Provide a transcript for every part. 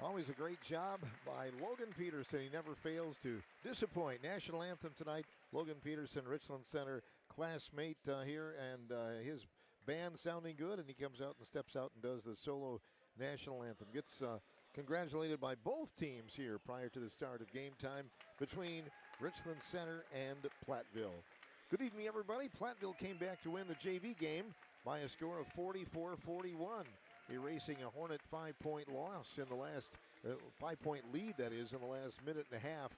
Always a great job by Logan Peterson. He never fails to disappoint. National anthem tonight. Logan Peterson, Richland Center classmate here, and his band sounding good. And he comes out and steps out and does the solo national anthem. Gets congratulated by both teams here prior to the start of game time between Richland Center and Platteville. Good evening, everybody. Platteville came back to win the JV game by a score of 44-41. Erasing a Hornet 5-point loss in the last 5-point lead, that is, in the last minute and a half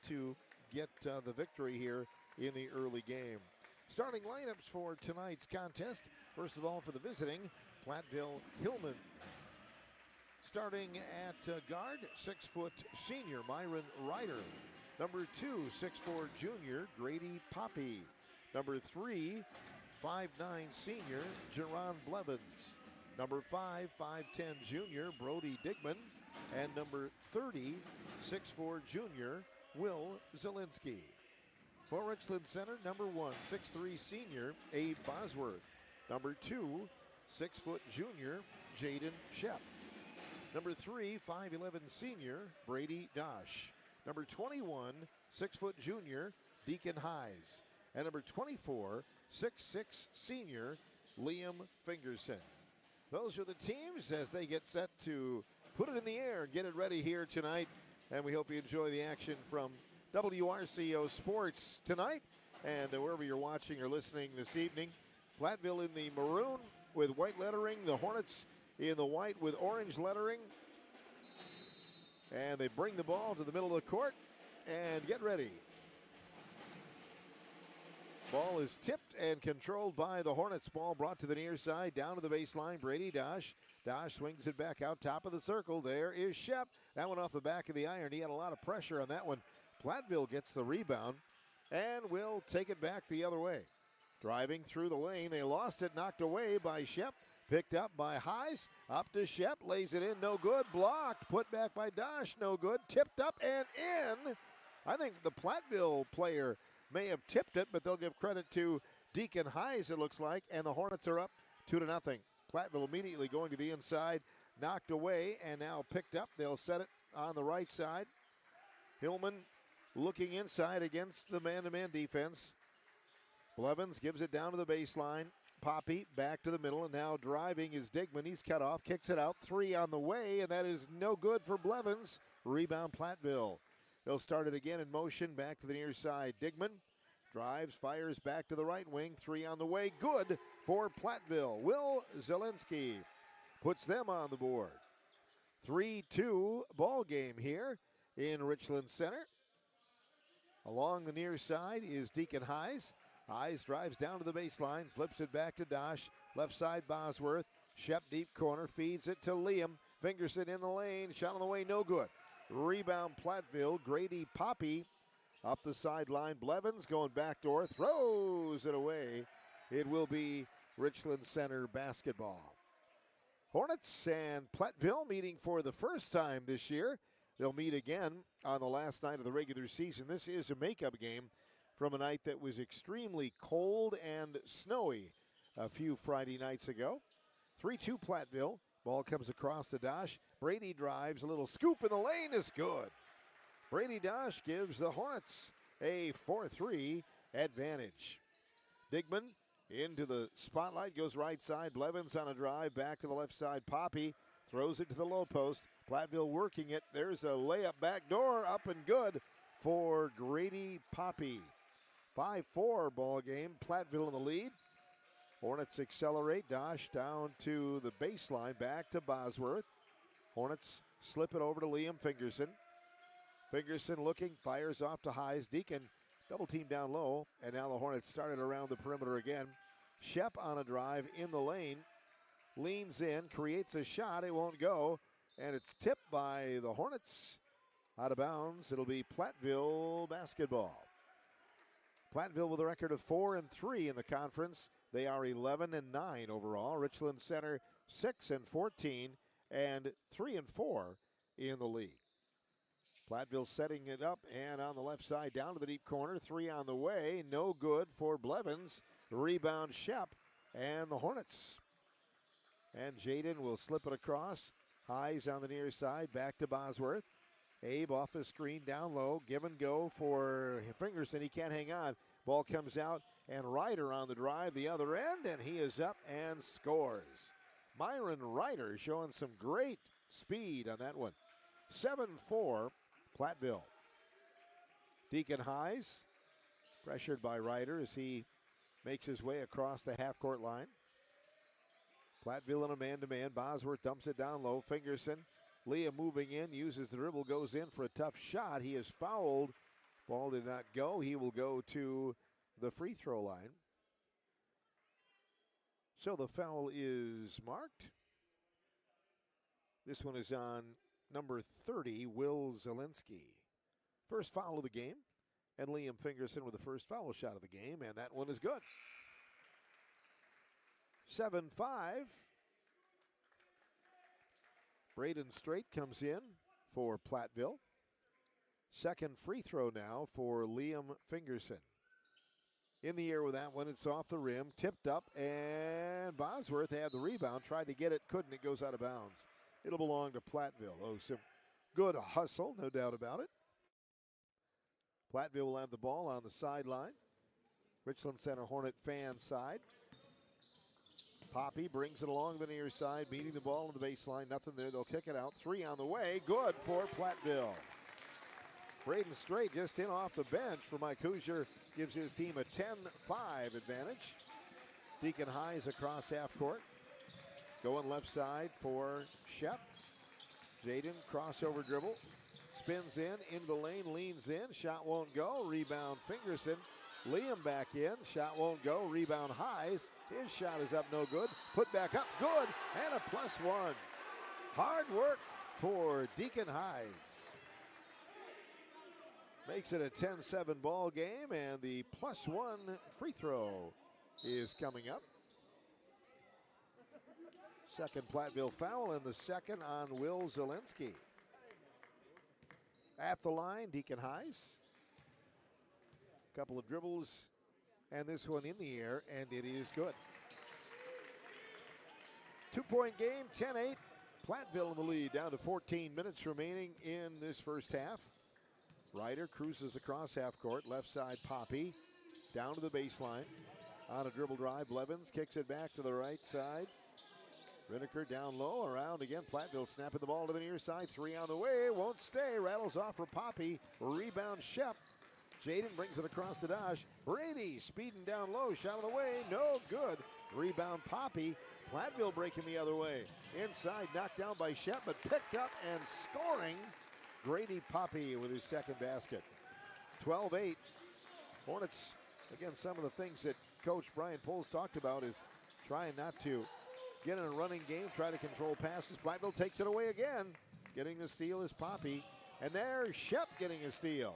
to get the victory here in the early game. Starting lineups for tonight's contest. First of all, for the visiting Platteville Hillman. Starting at guard, 6-foot senior Myron Ryder. Number 2, 6'4" junior Grady Poppy. Number 3, 5'9" senior Jerron Blevins. Number 5, 5'10" junior Brody Digman. And number 30, 6'4" junior Will Zielinski. For Richland Center, number 1, 6'3" senior Abe Bosworth. Number 2, 6-foot junior Jaden Shep. Number 3, 5'11" senior Brady Dosh. Number 21, 6-foot junior Deacon Hayes. And number 24, 6'6" senior Liam Fingerson. Those are the teams as they get set to put it in the air and get it ready here tonight. And we hope you enjoy the action from WRCO Sports tonight and wherever you're watching or listening this evening. Platteville in the maroon with white lettering. The Hornets in the white with orange lettering. And they bring the ball to the middle of the court and get ready. Ball is tipped and controlled by the Hornets. Ball brought to the near side, down to the baseline. Brady Dosh. Dosh swings it back out top of the circle. There is Shep. That one off the back of the iron. He had a lot of pressure on that one. Platteville gets the rebound and will take it back the other way. Driving through the lane. They lost it, knocked away by Shep. Picked up by Hayes. Up to Shep. Lays it in. No good. Blocked. Put back by Dosh. No good. Tipped up and in. I think the Platteville player may have tipped it, but they'll give credit to Deacon Hayes, it looks like, and the Hornets are up 2-0. Platteville immediately going to the inside, knocked away, and now picked up. They'll set it on the right side. Hillman looking inside against the man-to-man defense. Blevins gives it down to the baseline. Poppy back to the middle, and now driving is Digman. He's cut off, kicks it out, 3 on the way, and that is no good for Blevins. Rebound Platteville. They'll start it again in motion, back to the near side. Digman drives, fires back to the right wing. 3 on the way. Good for Platteville. Will Zielinski puts them on the board. 3-2 ball game here in Richland Center. Along the near side is Deacon Hayes. Hayes drives down to the baseline, flips it back to Dosh. Left side Bosworth. Shep deep corner, feeds it to Liam. Fingerson in the lane, shot on the way, no good. Rebound Platteville. Grady Poppy up the sideline. Blevins going backdoor, throws it away. It will be Richland Center basketball. Hornets and Platteville meeting for the first time this year. They'll meet again on the last night of the regular season. This is a makeup game from a night that was extremely cold and snowy a few Friday nights ago. 3-2 Platteville. Ball comes across to Dosh. Brady drives. A little scoop in the lane is good. Brady Dosh gives the Hornets a 4-3 advantage. Digman into the spotlight. Goes right side. Blevins on a drive. Back to the left side. Poppy throws it to the low post. Platteville working it. There's a layup back door. Up and good for Grady Poppy. 5-4 ball game. Platteville in the lead. Hornets accelerate. Dosh down to the baseline. Back to Bosworth. Hornets slip it over to Liam Fingerson. Fingerson looking. Fires off to Hayes. Deacon double team down low. And now the Hornets started around the perimeter again. Shep on a drive in the lane. Leans in, creates a shot. It won't go. And it's tipped by the Hornets. Out of bounds. It'll be Platteville basketball. Platteville with a record of 4-3 in the conference. They are 11-9 overall. Richland Center 6-14 and 3-4 in the league. Platteville setting it up and on the left side down to the deep corner. 3 on the way. No good for Blevins. Rebound Shep and the Hornets. And Jaden will slip it across. Highs on the near side. Back to Bosworth. Abe off his screen down low. Give and go for Fingerson. He can't hang on. Ball comes out and Ryder on the drive the other end. And he is up and scores. Myron Ryder showing some great speed on that one. 7-4 Platteville. Deacon Highs pressured by Ryder as he makes his way across the half-court line. Platteville in a man-to-man. Bosworth dumps it down low. Fingerson. Liam moving in, uses the dribble, goes in for a tough shot. He is fouled. Ball did not go. He will go to the free throw line. So the foul is marked. This one is on number 30, Will Zielinski. First foul of the game. And Liam Fingerson with the first foul shot of the game, and that one is good. 7-5. Braden Strait comes in for Platteville. Second free throw now for Liam Fingerson. In the air with that one, it's off the rim, tipped up, and Bosworth had the rebound, tried to get it, couldn't, it goes out of bounds. It'll belong to Platteville. Oh, some good hustle, no doubt about it. Platteville will have the ball on the sideline. Richland Center Hornet fan side. Poppy brings it along the near side, meeting the ball on the baseline. Nothing there. They'll kick it out. 3 on the way. Good for Platteville. Braden Strait just in off the bench for Mike Hoosier. Gives his team a 10-5 advantage. Deacon Highs across half court. Going left side for Shep. Jaden crossover dribble. Spins in, into the lane, leans in. Shot won't go. Rebound Fingerson. Liam back in. Shot won't go. Rebound Highs. His shot is up, no good. Put back up, good. And a +1. Hard work for Deacon Highs. Makes it a 10-7 ball game, and the +1 free throw is coming up. Second Platteville foul, and the second on Will Zielinski. At the line, Deacon Highs. Couple of dribbles, and this one in the air, and it is good. 2-point game, 10-8. Platteville in the lead, down to 14 minutes remaining in this first half. Ryder cruises across half court, left side Poppy, down to the baseline. On a dribble drive, Blevins kicks it back to the right side. Rineker down low, around again. Platteville snapping the ball to the near side. 3 on the way, won't stay. Rattles off for Poppy. Rebound Shep. Jaden brings it across to Dosh. Brady speeding down low. Shot on the way, no good. Rebound Poppy. Platteville breaking the other way. Inside, knocked down by Shep, but picked up and scoring. Grady Poppy with his second basket. 12-8. Hornets, again, some of the things that Coach Brian Poles talked about is trying not to get in a running game, try to control passes. Platteville takes it away again. Getting the steal is Poppy. And there's Shep getting a steal.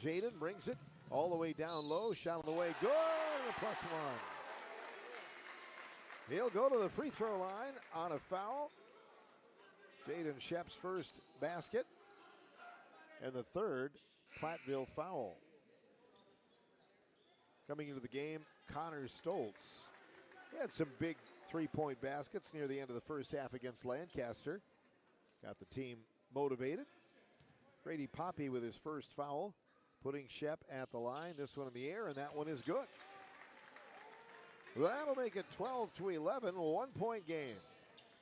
Jaden brings it all the way down low. Shot on the way, good, a +1. He'll go to the free throw line on a foul. Jaden Shep's first basket. And the third Platteville foul. Coming into the game, Connor Stoltz. He had some big three-point baskets near the end of the first half against Lancaster. Got the team motivated. Grady Poppy with his first foul, putting Shep at the line. This one in the air, and that one is good. That'll make it 12-11, 1-point game.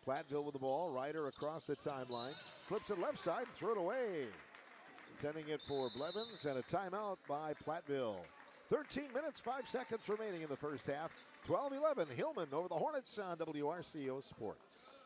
Platteville with the ball. Ryder across the timeline. Slips it left side, threw it away. Intending it for Blevins, and a timeout by Platteville. 13 minutes, 5 seconds remaining in the first half. 12-11, Hillman over the Hornets on WRCO Sports.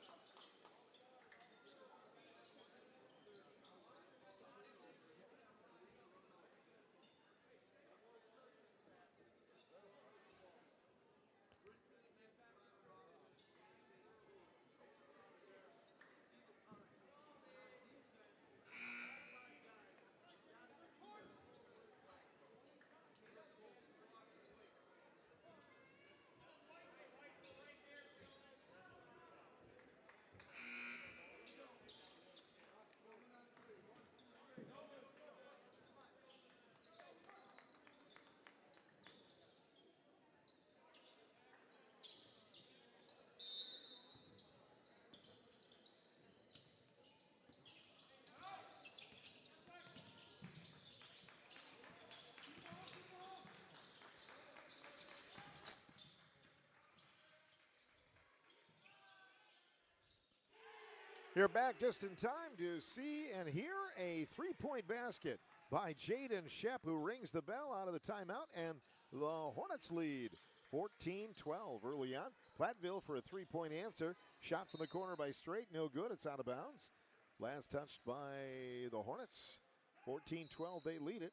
You're back just in time to see and hear a three-point basket by Jaden Shep, who rings the bell out of the timeout, and the Hornets lead 14-12 early on. Platteville for a three-point answer. Shot from the corner by Straight, no good. It's out of bounds. Last touched by the Hornets. 14-12, they lead it.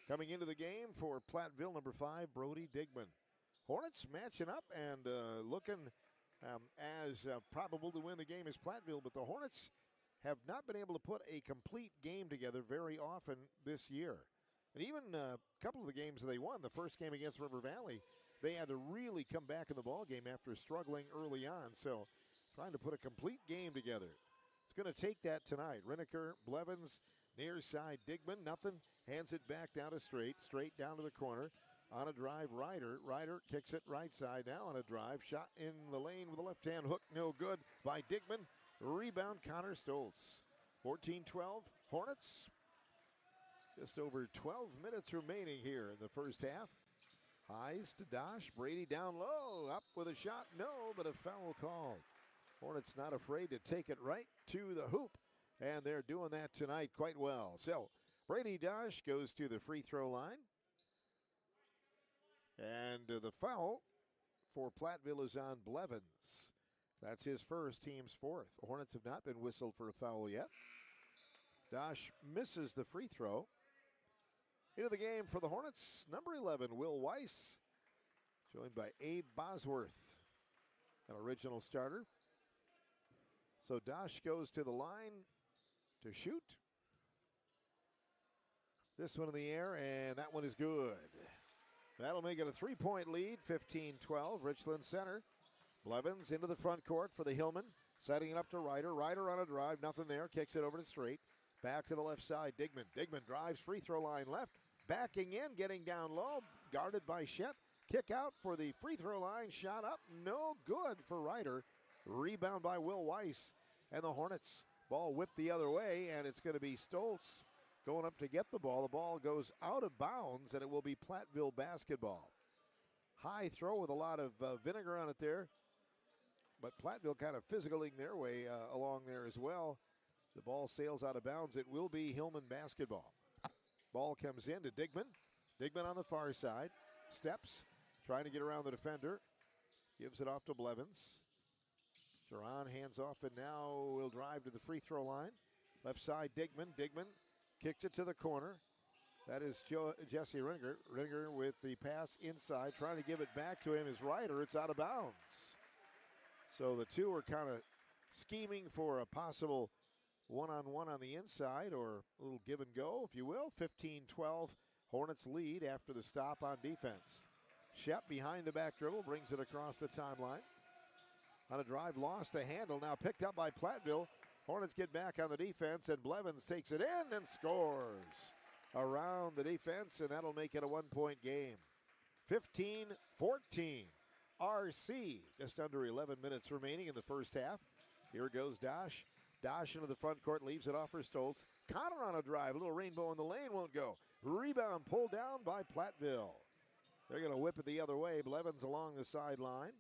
Coming into the game for Platteville, number 5, Brody Digman. Hornets matching up and looking as probable to win the game as Platteville, but the Hornets have not been able to put a complete game together very often this year. And even a couple of the games they won, the first game against River Valley, they had to really come back in the ball game after struggling early on. So trying to put a complete game together. It's going to take that tonight. Riniker, Blevins, near side, Digman, nothing. Hands it back down to Straight. Straight down to the corner. On a drive, Ryder. Ryder kicks it right side now on a drive. Shot in the lane with a left-hand hook. No good by Digman. Rebound, Connor Stoltz. 14-12, Hornets. Just over 12 minutes remaining here in the first half. Highs to Dosh. Brady down low. Up with a shot. No, but a foul called. Hornets not afraid to take it right to the hoop. And they're doing that tonight quite well. So Brady Dosh goes to the free throw line. And the foul for Platteville is on Blevins. That's his first, team's fourth. The Hornets have not been whistled for a foul yet. Dosh misses the free throw. Into the game for the Hornets, number 11, Will Weiss, joined by Abe Bosworth, an original starter. So Dosh goes to the line to shoot. This one in the air, and that one is good. That'll make it a three-point lead, 15-12, Richland Center. Blevins into the front court for the Hillman, setting it up to Ryder. Ryder on a drive, nothing there, kicks it over to Straight. Back to the left side, Digman. Digman drives, free throw line left. Backing in, getting down low, guarded by Shep. Kick out for the free throw line, shot up, no good for Ryder. Rebound by Will Weiss. And the Hornets, ball whipped the other way, and it's going to be Stoltz going up to get the ball. The ball goes out of bounds, and it will be Platteville basketball. High throw with a lot of vinegar on it there. But Platteville kind of physicaling their way along there as well. The ball sails out of bounds. It will be Hillman basketball. Ball comes in to Digman. Digman on the far side. Steps, trying to get around the defender. Gives it off to Blevins. Duran hands off and now will drive to the free throw line. Left side, Digman. Digman kicks it to the corner. That is Jesse Ringer. Ringer with the pass inside. Trying to give it back to him is Ryder. It's out of bounds. So the two are kind of scheming for a possible one-on-one on the inside, or a little give and go, if you will. 15-12, Hornets lead after the stop on defense. Shep behind the back dribble, brings it across the timeline. On a drive, lost the handle, now picked up by Platteville. Hornets get back on the defense, and Blevins takes it in and scores around the defense, and that'll make it a one-point game. 15-14. RC, just under 11 minutes remaining in the first half. Here goes Dosh. Dosh into the front court, leaves it off for Stoltz. Connor on a drive, a little rainbow in the lane, won't go. Rebound pulled down by Platteville. They're going to whip it the other way. Blevins along the sideline.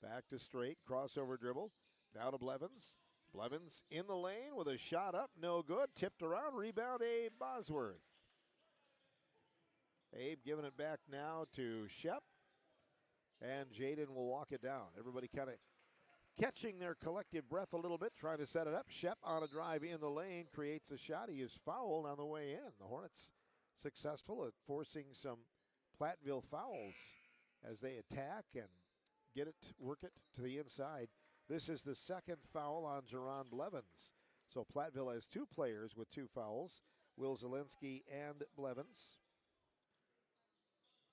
Back to Straight, crossover dribble. Now to Blevins. Blevins in the lane with a shot up, no good. Tipped around, rebound, Abe Bosworth. Abe giving it back now to Shep. And Jaden will walk it down. Everybody kind of catching their collective breath a little bit, trying to set it up. Shep on a drive in the lane, creates a shot. He is fouled on the way in. The Hornets successful at forcing some Platteville fouls as they attack and work it to the inside. This is the second foul on Jerron Blevins. So Platteville has two players with two fouls, Will Zielinski and Blevins.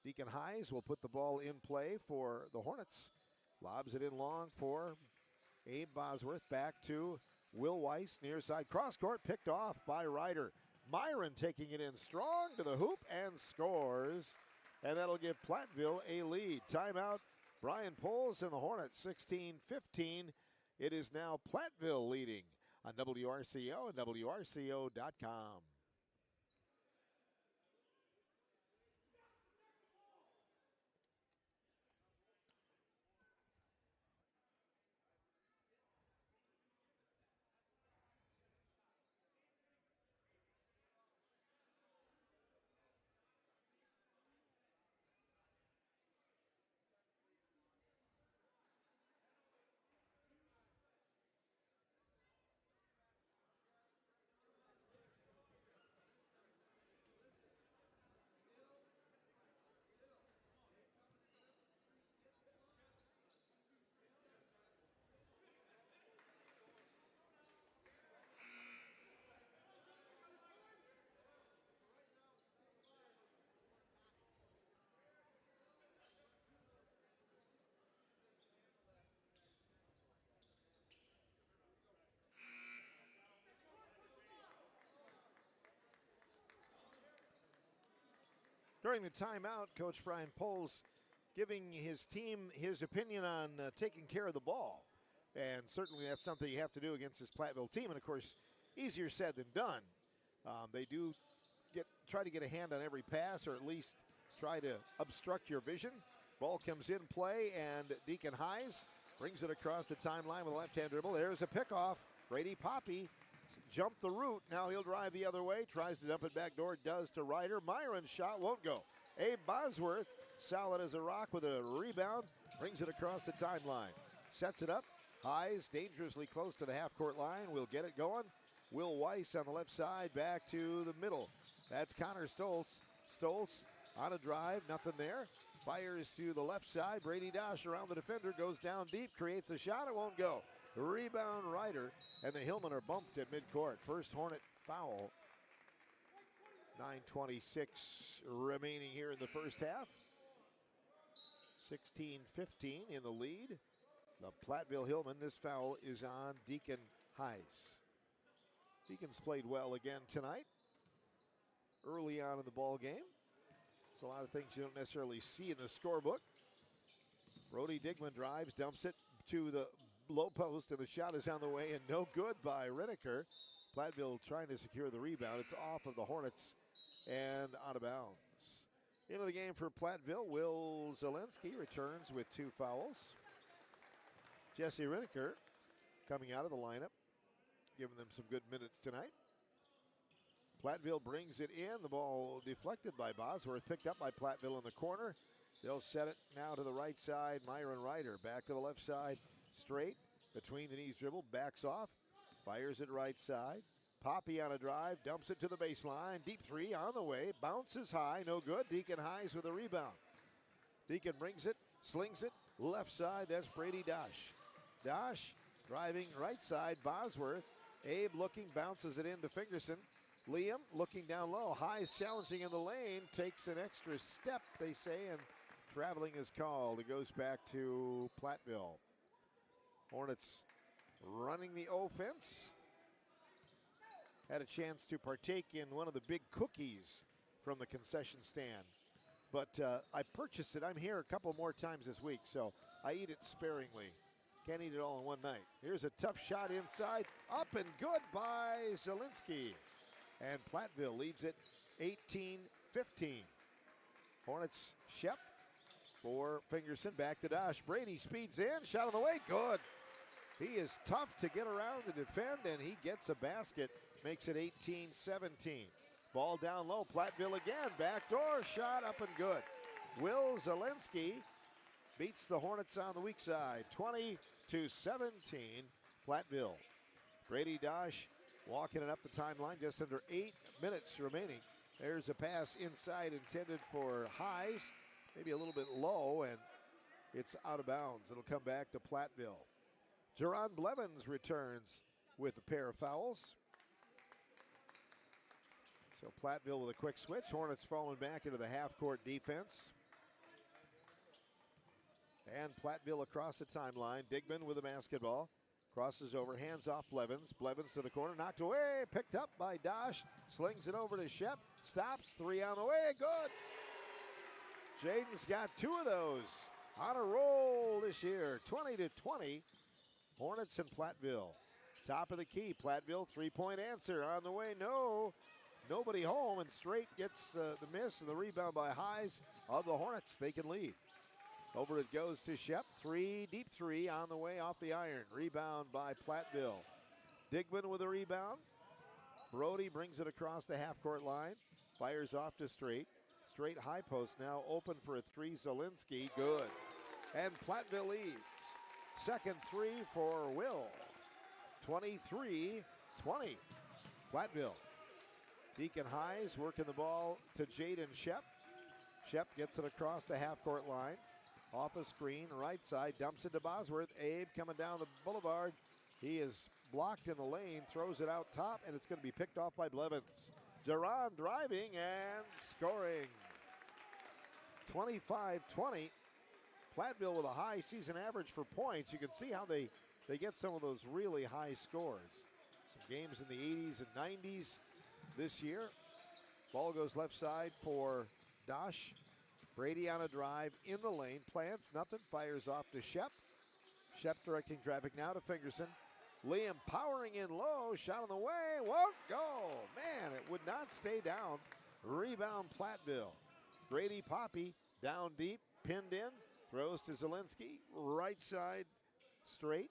Deacon Hayes will put the ball in play for the Hornets. Lobs it in long for Abe Bosworth. Back to Will Weiss, near side cross court, picked off by Ryder. Myron taking it in strong to the hoop and scores. And that'll give Platteville a lead. Timeout, Brian Poles and the Hornets, 16-15. It is now Platteville leading on WRCO and WRCO.com. During the timeout, Coach Brian Poles giving his team his opinion on taking care of the ball. And certainly that's something you have to do against this Platteville team. And, of course, easier said than done. They do try to get a hand on every pass, or at least try to obstruct your vision. Ball comes in play, and Deacon Hayes brings it across the timeline with a left-hand dribble. There's a pickoff. Brady Poppy jumped the route. Now he'll drive the other way. Tries to dump it back door. Does to Ryder. Myron's shot won't go. Abe Bosworth, solid as a rock with a rebound. Brings it across the timeline. Sets it up. Hayes dangerously close to the half-court line. Will get it going. Will Weiss on the left side. Back to the middle. That's Connor Stoltz. Stoltz on a drive. Nothing there. Fires to the left side. Brady Dosh around the defender. Goes down deep. Creates a shot. It won't go. Rebound Ryder. And the Hillmen are bumped at midcourt. First Hornet foul. 9:26 remaining here in the first half. 16-15 in the lead. The Platteville Hillmen. This foul is on Deacon Hayes. Deacon's played well again tonight. Early on in the ball game. There's a lot of things you don't necessarily see in the scorebook. Brody Digman drives, dumps it to the low post, and the shot is on the way and no good by Redeker. Platteville trying to secure the rebound. It's off of the Hornets and out of bounds. Into the game for Platteville, Will Zielinski returns with 2 fouls. Jesse Redeker coming out of the lineup, giving them some good minutes tonight. Platteville brings it in. The ball deflected by Bosworth, picked up by Platteville in the corner. They'll set it now to the right side. Myron Ryder back to the left side. Straight, between the knees dribble, backs off, fires it right side. Poppy on a drive, dumps it to the baseline. Deep three on the way, bounces high, no good. Deacon Hayes with a rebound. Deacon brings it, slings it, left side, that's Brady Dosh. Dosh driving right side, Bosworth. Abe looking, bounces it into Fingerson. Liam looking down low. Hayes challenging in the lane. Takes an extra step, they say, and traveling is called. It goes back to Platteville. Hornets running the offense. Had a chance to partake in one of the big cookies from the concession stand. But I purchased it. I'm here a couple more times this week, so I eat it sparingly. Can't eat it all in one night. Here's a tough shot inside. Up and good by Zielinski. And Platteville leads it 18-15. Hornets, Shep for Fingerson, back to Dosh. Brady speeds in, shot on the way, good. He is tough to get around to defend, and he gets a basket, makes it 18-17. Ball down low, Platteville again, backdoor shot up and good. Will Zielinski beats the Hornets on the weak side, 20-17, Platteville. Brady Dosh walking it up the timeline, just under 8 minutes remaining. There's a pass inside intended for Hayes, maybe a little bit low, and it's out of bounds. It'll come back to Platteville. Jerron Blevins returns with a pair of fouls. So Platteville with a quick switch. Hornets falling back into the half-court defense. And Platteville across the timeline. Digman with the basketball. Crosses over, hands off Blevins. Blevins to the corner, knocked away, picked up by Dosh. Slings it over to Shep. Stops, 3 on the way, good. Jaden's got 2 of those. On a roll this year, 20-20. Hornets and Platteville. Top of the key, Platteville, 3-point answer. On the way, no. Nobody home, and Straight gets the miss and the rebound by Hayes of the Hornets. They can lead. Over it goes to Shep. 3, deep 3 on the way off the iron. Rebound by Platteville. Digman with a rebound. Brody brings it across the half-court line. Fires off to Straight. Straight high post now open for a 3. Zielinski, good. And Platteville leads. Second 3 for Will. 23-20. Platteville. Deacon Hayes working the ball to Jaden Shep. Shep gets it across the half-court line. Off a screen, right side, dumps it to Bosworth. Abe coming down the boulevard. He is blocked in the lane, throws it out top, and it's going to be picked off by Blevins. Duran driving and scoring. 25-20. Platteville with a high season average for points. You can see how they get some of those really high scores. Some games in the 80s and 90s this year. Ball goes left side for Dosh. Brady on a drive in the lane. Plants, nothing. Fires off to Shep. Shep directing traffic now to Fingerson. Liam powering in low. Shot on the way. Won't go. Man, it would not stay down. Rebound Platteville. Grady Poppy down deep. Pinned in. Throws to Zielinski. Right side straight.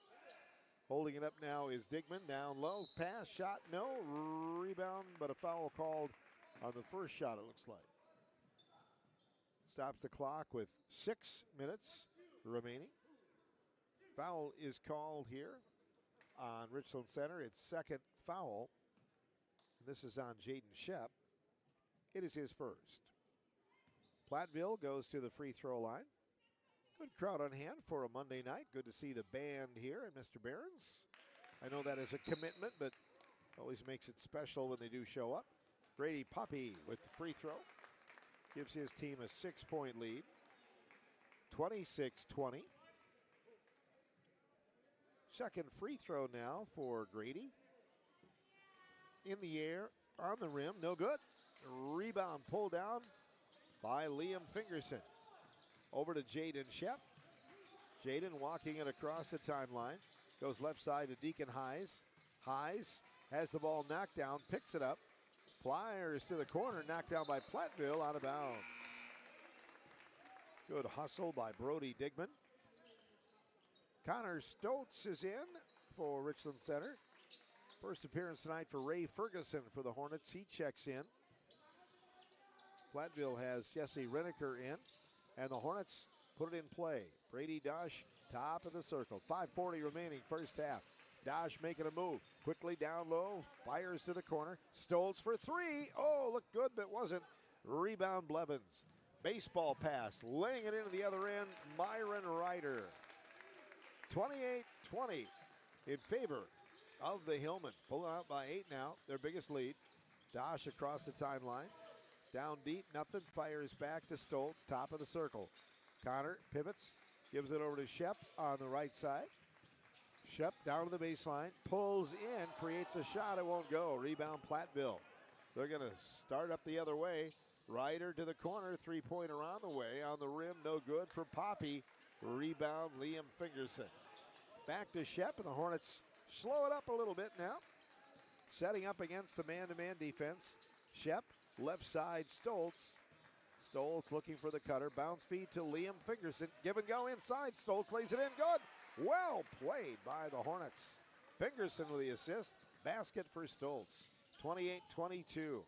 Holding it up now is Digman. Down low. Pass. Shot. No. Rebound, but a foul called on the first shot, it looks like. Stops the clock with 6 minutes remaining. Foul is called here on Richland Center. It's second foul. This is on Jaden Shep. It is his first. Platteville goes to the free throw line. Good crowd on hand for a Monday night. Good to see the band here and Mr. Behrens. I know that is a commitment, but always makes it special when they do show up. Grady Poppy with the free throw. Gives his team a 6-point lead. 26-20. Second free throw now for Grady. In the air, on the rim, no good. Rebound pulled down by Liam Fingerson. Over to Jaden Shep. Jaden walking it across the timeline. Goes left side to Deacon Hayes. Hayes has the ball knocked down, picks it up. Flyers to the corner, knocked down by Platteville, out of bounds. Good hustle by Brody Digman. Connor Stoltz is in for Richland Center. First appearance tonight for Ray Ferguson for the Hornets. He checks in. Platteville has Jesse Reneker in. And the Hornets put it in play. Brady Dosh, top of the circle. 5:40 remaining, first half. Dosh making a move. Quickly down low. Fires to the corner. Stoltz for three. Oh, looked good, but wasn't. Rebound Blevins. Baseball pass. Laying it into the other end. Myron Ryder. 28-20 in favor of the Hillmen. Pulling out by 8 now. Their biggest lead. Dosh across the timeline. Down deep, nothing. Fires back to Stoltz, top of the circle. Connor pivots, gives it over to Shep on the right side. Shep down to the baseline, pulls in, creates a shot. It won't go. Rebound Platteville. They're going to start up the other way. Ryder to the corner, three-pointer on the way. On the rim, no good for Poppy. Rebound Liam Fingerson. Back to Shep, and the Hornets slow it up a little bit now. Setting up against the man-to-man defense. Shep. Left side, Stoltz. Stoltz looking for the cutter. Bounce feed to Liam Fingerson. Give and go inside. Stoltz lays it in. Good. Well played by the Hornets. Fingerson with the assist. Basket for Stoltz. 28-22.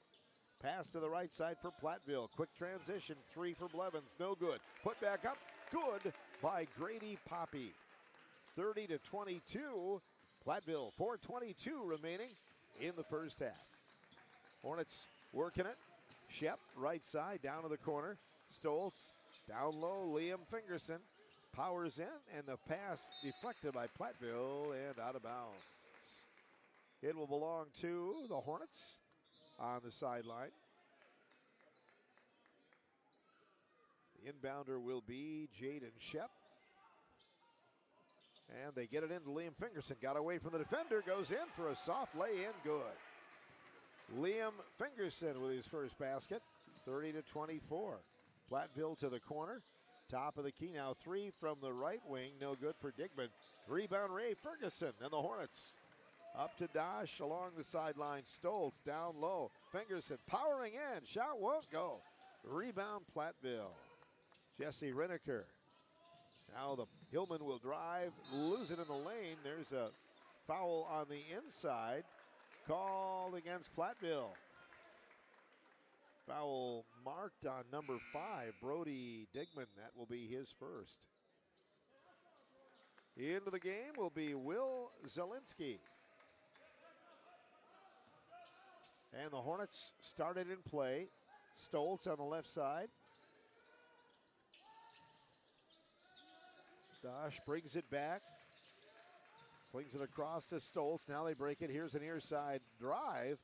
Pass to the right side for Platteville. Quick transition. Three for Blevins. No good. Put back up. Good by Grady Poppy. 30-22. Platteville. 4:22 remaining in the first half. Hornets working it. Shep, right side, down to the corner. Stoltz, down low. Liam Fingerson powers in, and the pass deflected by Platteville and out of bounds. It will belong to the Hornets on the sideline. The inbounder will be Jaden Shep. And they get it into Liam Fingerson. Got away from the defender, goes in for a soft lay-in, good. Liam Fingerson with his first basket, 30-24. Platteville to the corner, top of the key now. Three from the right wing, no good for Digman. Rebound Ray Ferguson, and the Hornets up to Dosh along the sideline. Stoltz down low. Fingerson powering in, shot won't go. Rebound Platteville. Jesse Reneker. Now the Hillman will drive, lose it in the lane. There's a foul on the inside. Called against Platteville. Foul marked on number 5, Brody Digman. That will be his first. Into the game will be Will Zielinski. And the Hornets started in play. Stoltz on the left side. Dosh brings it back. Slings it across to Stoltz. Now they break it. Here's an near side drive.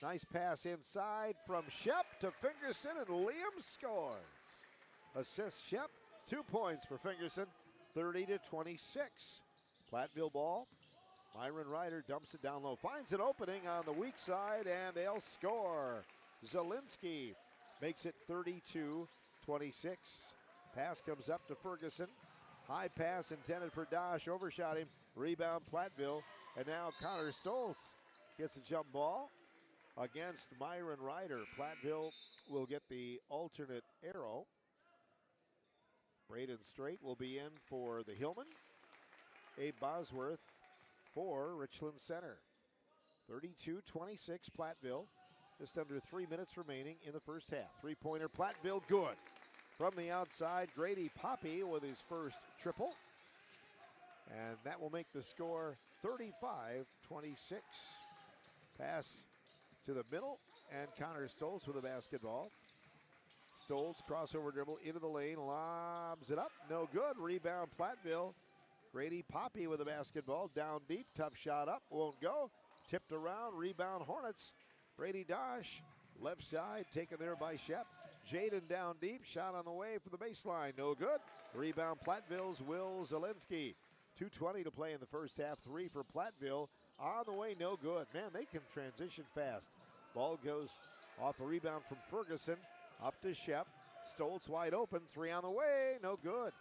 Nice pass inside from Shep to Fingerson, and Liam scores. Assist Shep. 2 points for Fingerson. 30-26. Platteville ball. Myron Ryder dumps it down low. Finds an opening on the weak side, and they'll score. Zielinski makes it 32-26. Pass comes up to Ferguson. High pass intended for Dosh. Overshot him. Rebound Platteville. And now Connor Stoltz gets a jump ball against Myron Ryder. Platteville will get the alternate arrow. Braden Strait will be in for the Hillman. Abe Bosworth for Richland Center. 32-26 Platteville. Just under 3 minutes remaining in the first half. Three-pointer Platteville, good. From the outside, Grady Poppy with his first triple. And that will make the score 35-26. Pass to the middle, and Connor Stoltz with the basketball. Stoltz, crossover dribble into the lane, lobs it up, no good. Rebound Platteville. Grady Poppy with the basketball, down deep, tough shot up, won't go. Tipped around, rebound Hornets. Brady Dosh, left side, taken there by Shep. Jaden down deep, shot on the way for the baseline, no good. Rebound Platteville's Will Zielinski. 2:20 to play in the first half, 3 for Platteville. On the way, no good. Man, they can transition fast. Ball goes off the rebound from Ferguson, up to Shep. Stoltz wide open, 3 on the way, no good.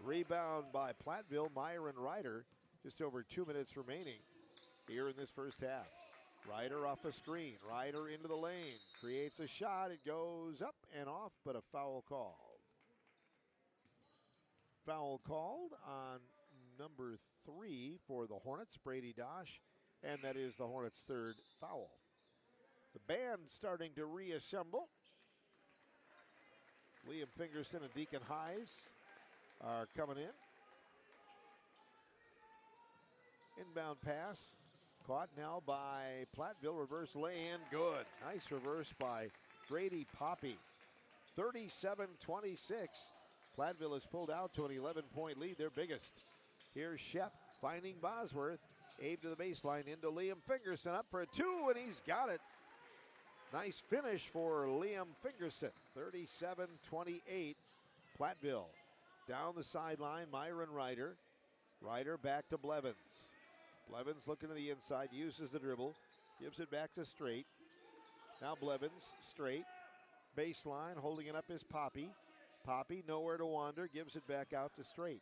Rebound by Platteville, Myron Ryder. Just over 2 minutes remaining here in this first half. Ryder off a screen, Ryder into the lane, creates a shot, it goes up and off, but a foul called. Foul called on number 3 for the Hornets, Brady Dosh, and that is the Hornets' third foul. The band starting to reassemble. Liam Fingerson and Deacon Hayes are coming in. Inbound pass, caught now by Platteville, reverse lay-in, good. Nice reverse by Grady Poppy. 37-26. Platteville has pulled out to an 11-point lead, their biggest. Here's Shep finding Bosworth. Abe to the baseline, into Liam Fingerson, up for a 2, and he's got it. Nice finish for Liam Fingerson. 37-28, Platteville. Down the sideline, Myron Ryder. Ryder back to Blevins. Blevins looking to the inside, uses the dribble, gives it back to Strait. Now Blevins, Strait. Baseline, holding it up is Poppy. Poppy, nowhere to wander, gives it back out to Strait.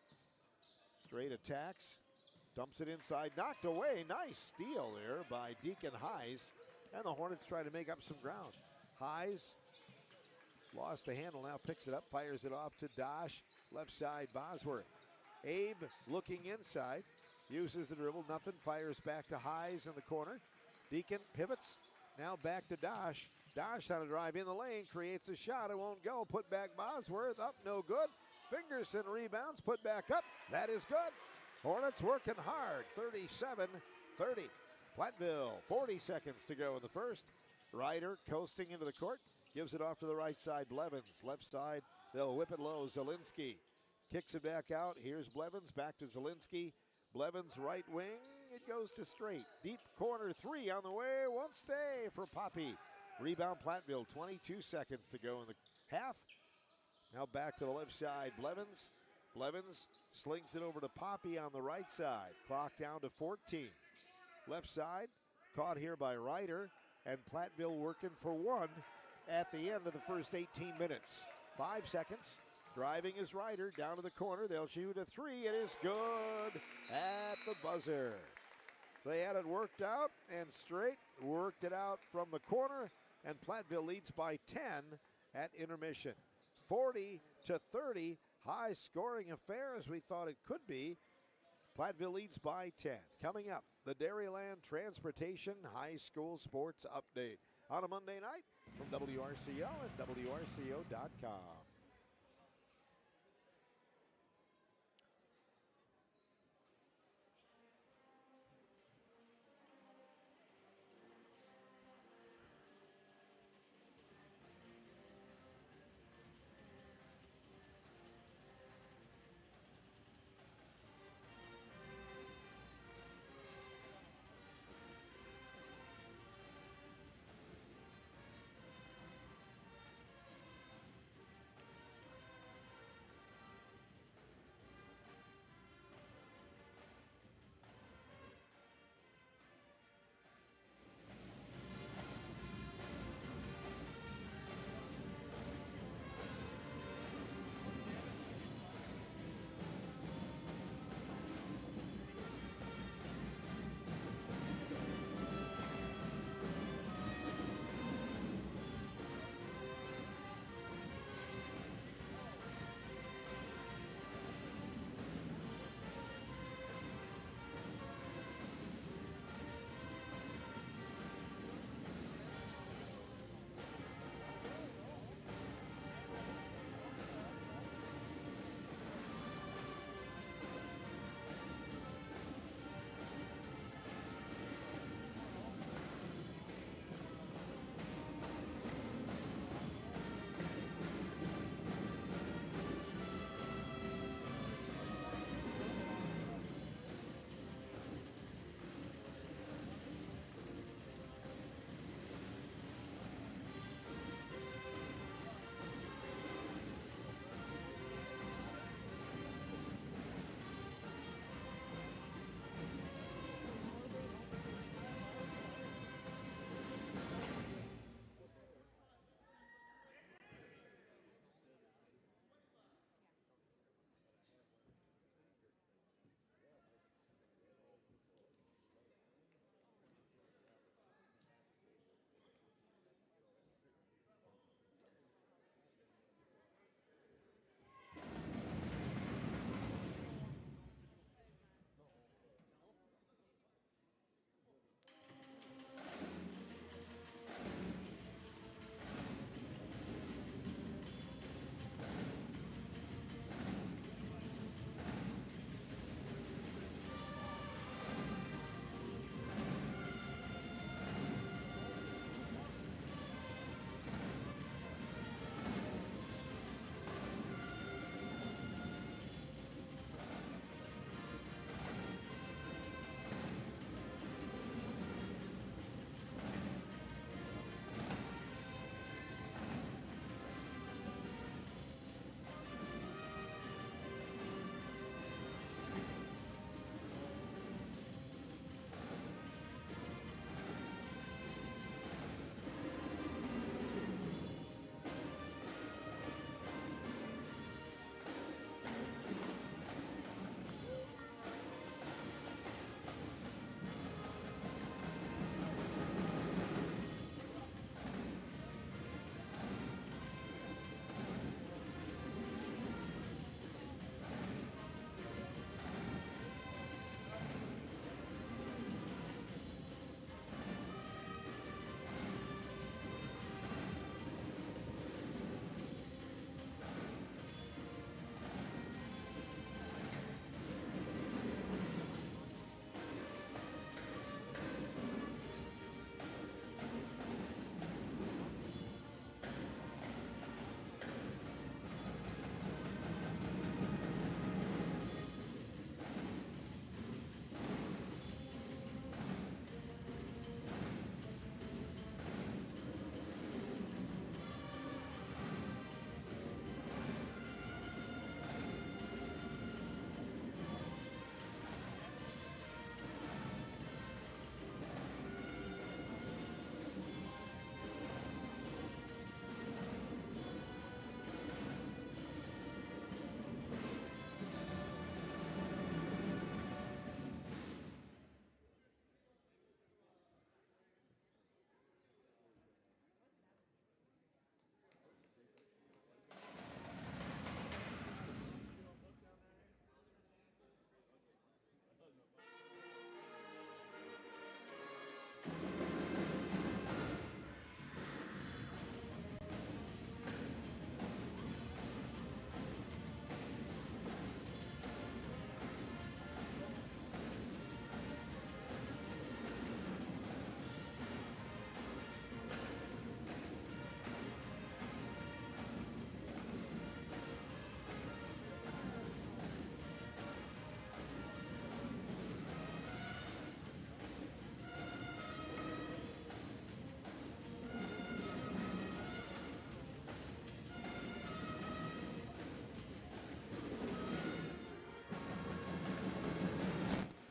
Strait attacks, dumps it inside, knocked away. Nice steal there by Deacon Hayes. And the Hornets try to make up some ground. Hayes lost the handle, now picks it up, fires it off to Dosh. Left side, Bosworth. Abe looking inside, uses the dribble, nothing, fires back to Hayes in the corner. Deacon pivots, now back to Dosh. Dosh on a drive in the lane, creates a shot, it won't go. Put back Bosworth, up, no good. Fingerson rebounds, put back up, that is good. Hornets working hard, 37-30. Platteville, 40 seconds to go in the first. Ryder coasting into the court, gives it off to the right side, Blevins. Left side, they'll whip it low, Zielinski kicks it back out. Here's Blevins, back to Zielinski. Blevins right wing, it goes to Strait. Deep corner 3 on the way, won't stay for Poppy. Rebound Platteville, 22 seconds to go in the half. Now back to the left side, Blevins. Blevins slings it over to Poppy on the right side. Clock down to 14. Left side, caught here by Ryder, and Platteville working for 1 at the end of the first 18 minutes. 5 seconds, driving is Ryder, down to the corner, they'll shoot a 3, it is good at the buzzer. They had it worked out, and Strait worked it out from the corner, and Platteville leads by 10 at intermission. 40-30, high scoring affair as we thought it could be. Platteville leads by 10. Coming up, the Dairyland Transportation High School Sports Update on a Monday night from WRCO and WRCO.com.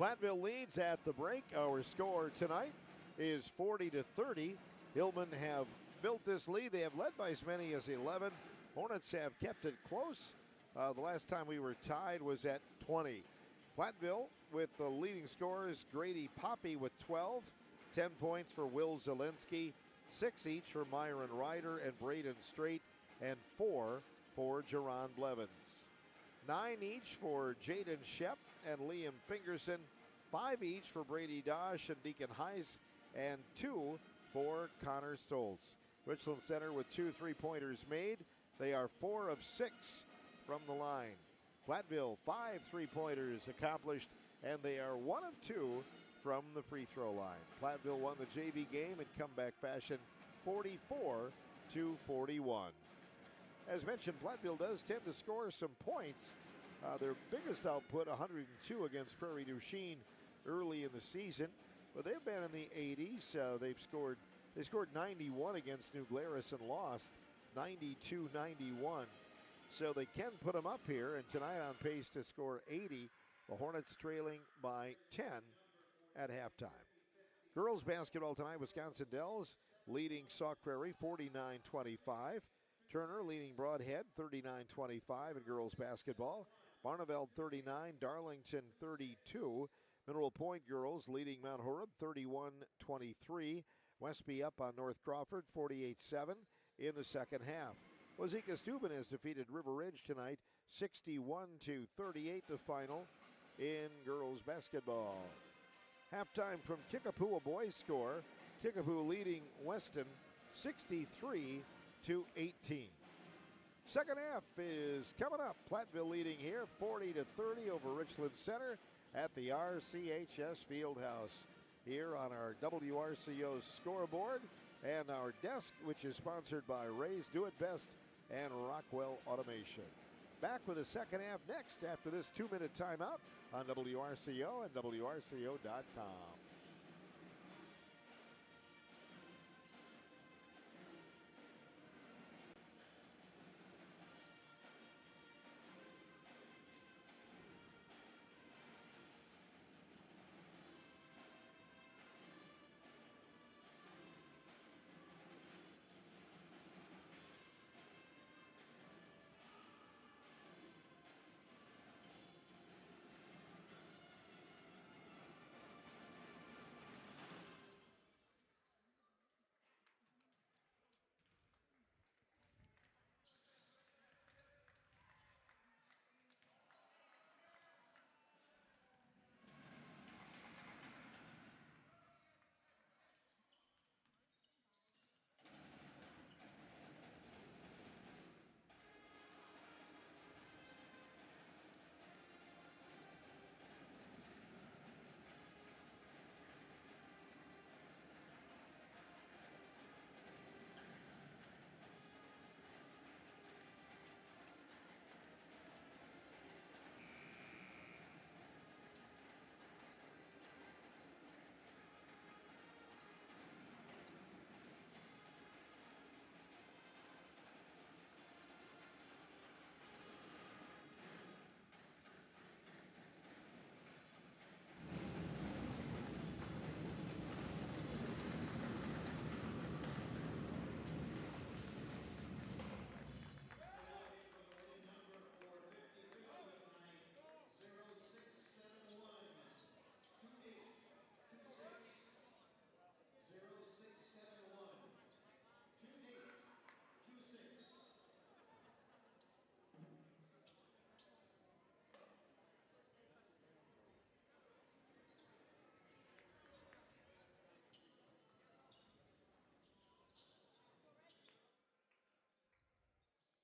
Platteville leads at the break. Our score tonight is 40-30. Hillman have built this lead. They have led by as many as 11. Hornets have kept it close. The last time we were tied was at 20. Platteville with the leading scorers, Grady Poppy with 12, 10 points for Will Zielinski, 6 each for Myron Ryder and Braden Strait, and 4 for Jerron Blevins. 9 each for Jaden Shep and Liam Fingerson, 5 each for Brady Dosh and Deacon Heise, and 2 for Connor Stoltz. Richland Center with 2 3-pointers made. They are 4 of 6 from the line. Platteville, 5 3-pointers accomplished, and they are 1 of 2 from the free throw line. Platteville won the JV game in comeback fashion, 44-41. As mentioned, Platteville does tend to score some points. Their biggest output, 102 against Prairie du Chien early in the season, but they've been in the 80s. They scored 91 against New Glarus and lost 92-91. So they can put them up here, and tonight on pace to score 80. The Hornets trailing by 10 at halftime. Girls basketball tonight, Wisconsin Dells leading Sauk Prairie 49-25. Turner leading Broadhead 39-25 in girls basketball. Barneveld 39, Darlington 32. Mineral Point girls leading Mount Horeb 31-23. Westby up on North Crawford 48-7 in the second half. Wazeeka Steuben has defeated River Ridge tonight 61-38 the final in girls basketball. Halftime from Kickapoo, a boys score. Kickapoo leading Weston 63-18. Second half is coming up. Platteville leading here 40-30 over Richland Center at the RCHS Fieldhouse. Here on our WRCO scoreboard and our desk, which is sponsored by Ray's Do It Best and Rockwell Automation. Back with the second half next after this 2-minute timeout on WRCO and WRCO.com.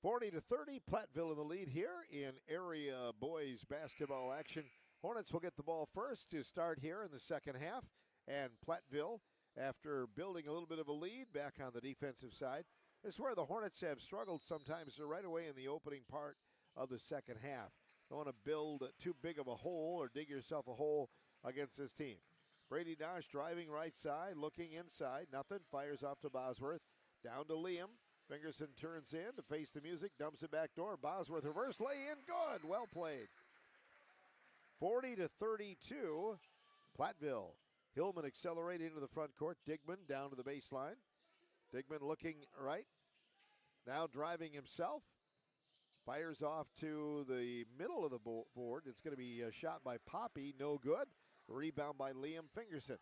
(40-30), Platteville in the lead here in area boys basketball action. Hornets will get the ball first to start here in the second half. And Platteville, after building a little bit of a lead back on the defensive side, this is where the Hornets have struggled sometimes. They're right away in the opening part of the second half. Don't want to build too big of a hole or dig yourself a hole against this team. Brady Dosh driving right side, looking inside. Nothing. Fires off to Bosworth. Down to Liam. Fingerson turns in to face the music, dumps it back door. Bosworth reverse lay in, good, well played. 40-32, Platteville. Hillman accelerating into the front court. Digman down to the baseline. Digman looking right. Now driving himself. Fires off to the middle of the board. It's going to be a shot by Poppy. No good. Rebound by Liam Fingerson.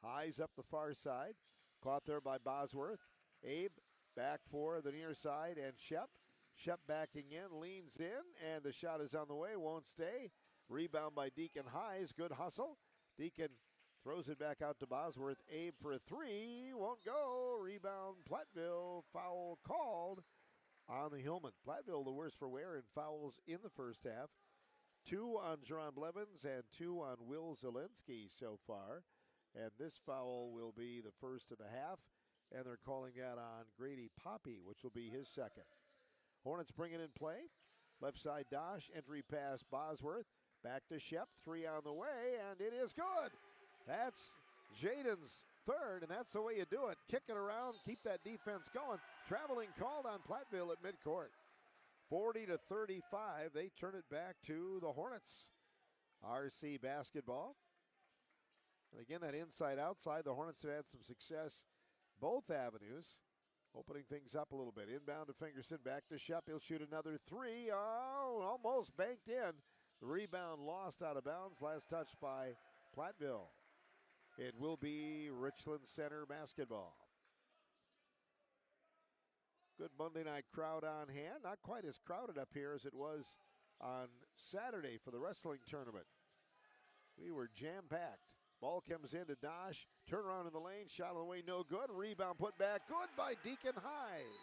Highs up the far side. Caught there by Bosworth. Abe back for the near side, and Shep. Shep backing in, leans in, and the shot is on the way. Won't stay. Rebound by Deacon Highs. Good hustle. Deacon throws it back out to Bosworth. Abe for a three. Won't go. Rebound Platteville. Foul called on the Hillman. Platteville the worst for wear in fouls in the first half. 2 on Jerron Blevins and 2 on Will Zielinski so far. And this foul will be the first of the half. And they're calling that on Grady Poppy, which will be his second. Hornets bring it in play. Left side Dosh. Entry pass Bosworth. Back to Shep. 3 on the way, and it is good. That's Jaden's third, and that's the way you do it. Kick it around, keep that defense going. Traveling called on Platteville at midcourt. 40-35, they turn it back to the Hornets. RC basketball. And again, that inside-outside, the Hornets have had some success both avenues, opening things up a little bit. Inbound to Fingerson, back to Shep. He'll shoot another three. Oh, almost banked in. The rebound lost out of bounds. Last touch by Platteville. It will be Richland Center basketball. Good Monday night crowd on hand. Not quite as crowded up here as it was on Saturday for the wrestling tournament. We were jam-packed. Ball comes in to Dosh. Turnaround in the lane. Shot on the way, no good. Rebound put back. Good by Deacon Highs.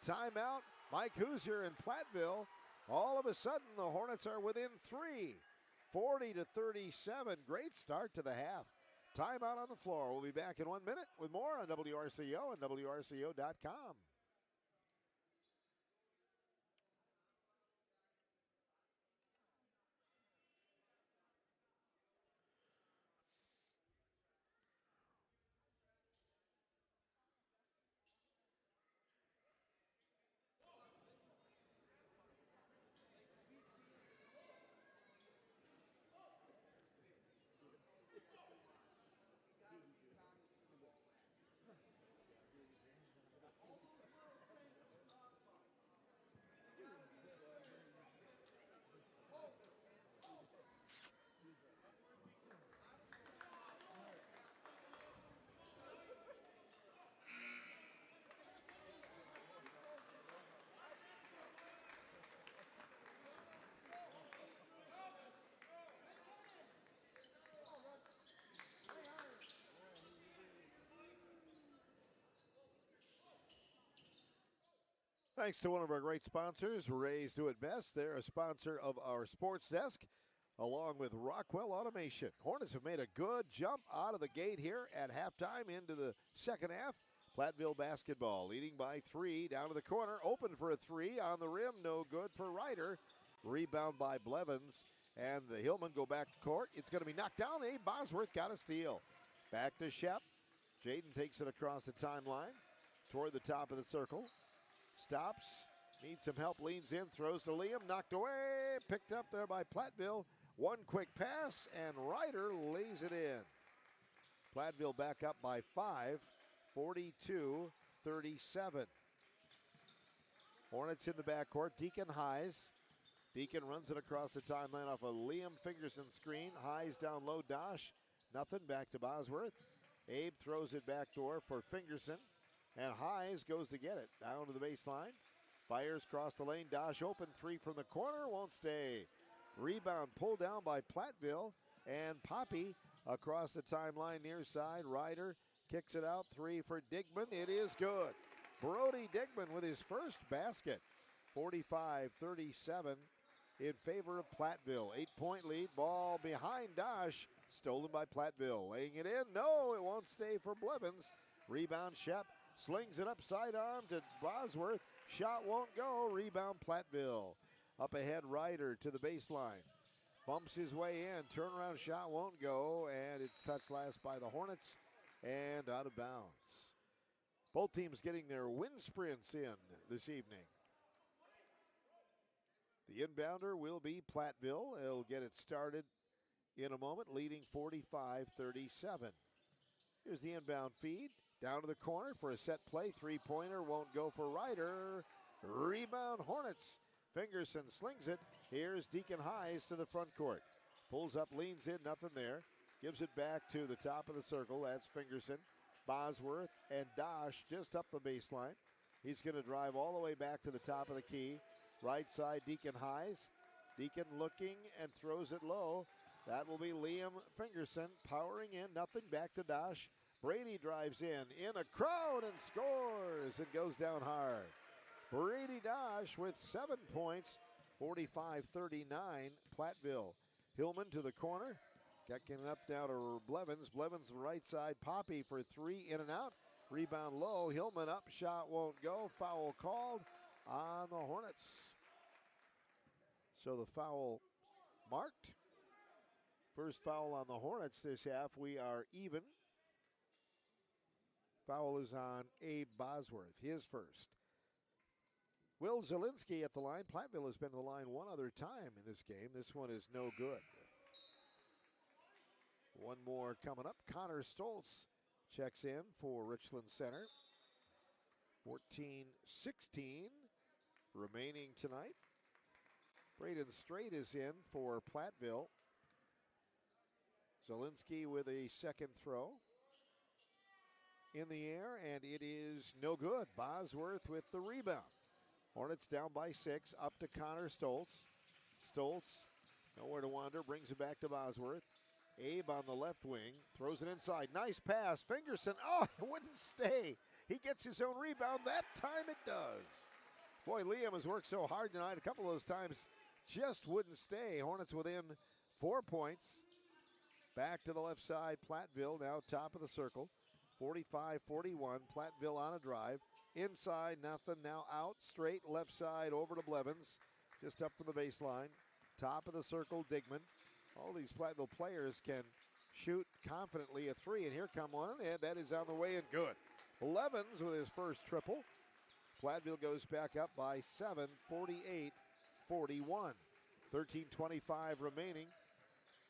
Timeout. Mike Hoosier and Platteville. All of a sudden, the Hornets are within 3. 40-37. Great start to the half. Timeout on the floor. We'll be back in 1 minute with more on WRCO and WRCO.com. Thanks to one of our great sponsors, Ray's Do It Best. They're a sponsor of our sports desk, along with Rockwell Automation. Hornets have made a good jump out of the gate here at halftime into the second half. Platteville basketball leading by 3 down to the corner. Open for a 3 on the rim. No good for Ryder. Rebound by Blevins. And the Hillmen go back to court. It's going to be knocked down. Abe Bosworth got a steal. Back to Shep. Jaden takes it across the timeline toward the top of the circle. Stops, needs some help, leans in, throws to Liam, knocked away, picked up there by Platteville. One quick pass, and Ryder lays it in. Platteville back up by 5, 42-37. Hornets in the backcourt, Deacon Highs. Deacon runs it across the timeline off a Liam Fingerson screen. Highs down low, Dosh, nothing, back to Bosworth. Abe throws it backdoor for Fingerson. And Highs goes to get it. Down to the baseline. Fires across the lane. Dosh open. 3 from the corner. Won't stay. Rebound pulled down by Platteville. And Poppy across the timeline near side. Ryder kicks it out. 3 for Digman. It is good. Brody Digman with his first basket. 45-37 in favor of Platteville. 8-point lead. Ball behind Dosh. Stolen by Platteville. Laying it in. No, it won't stay for Blevins. Rebound Shep. Slings it up sidearm to Bosworth. Shot won't go. Rebound Platteville. Up ahead, Ryder to the baseline. Bumps his way in. Turnaround shot won't go. And it's touched last by the Hornets. And out of bounds. Both teams getting their wind sprints in this evening. The inbounder will be Platteville. They'll get it started in a moment, leading 45-37. Here's the inbound feed. Down to the corner for a set play. Three-pointer won't go for Ryder. Rebound Hornets. Fingerson slings it. Here's Deacon Hayes to the front court. Pulls up, leans in, nothing there. Gives it back to the top of the circle. That's Fingerson, Bosworth, and Dosh just up the baseline. He's going to drive all the way back to the top of the key. Right side, Deacon Hayes. Deacon looking and throws it low. That will be Liam Fingerson powering in. Nothing, back to Dosh. Brady drives in a crowd and scores. It goes down hard. Brady Dosh with 7 points, 45-39, Platteville. Hillman to the corner. Kicking it up now to Blevins. Blevins right side. Poppy for three, in and out. Rebound low. Hillman up. Shot won't go. Foul called on the Hornets. So the foul marked. First foul on the Hornets this half. We are even. Foul is on Abe Bosworth. His first. Will Zielinski at the line. Platteville has been to the line one other time in this game. This one is no good. One more coming up. Connor Stoltz checks in for Richland Center. 14-16 remaining tonight. Braden Strait is in for Platteville. Zielinski with a second throw. In the air, and it is no good. Bosworth with the rebound. Hornets down by 6, up to Connor Stoltz. Stoltz, nowhere to wander, brings it back to Bosworth. Abe on the left wing, throws it inside. Nice pass. Fingerson, oh, it wouldn't stay. He gets his own rebound. That time it does. Boy, Liam has worked so hard tonight. A couple of those times just wouldn't stay. Hornets within 4 points. Back to the left side. Platteville now top of the circle. 45-41. Platteville on a drive. Inside, nothing. Now out, straight left side over to Blevins. Just up from the baseline. Top of the circle, Digman. All these Platteville players can shoot confidently a three. And here come one, and that is on the way and good. Blevins with his first triple. Platteville goes back up by 7, 48-41. 13:25 remaining.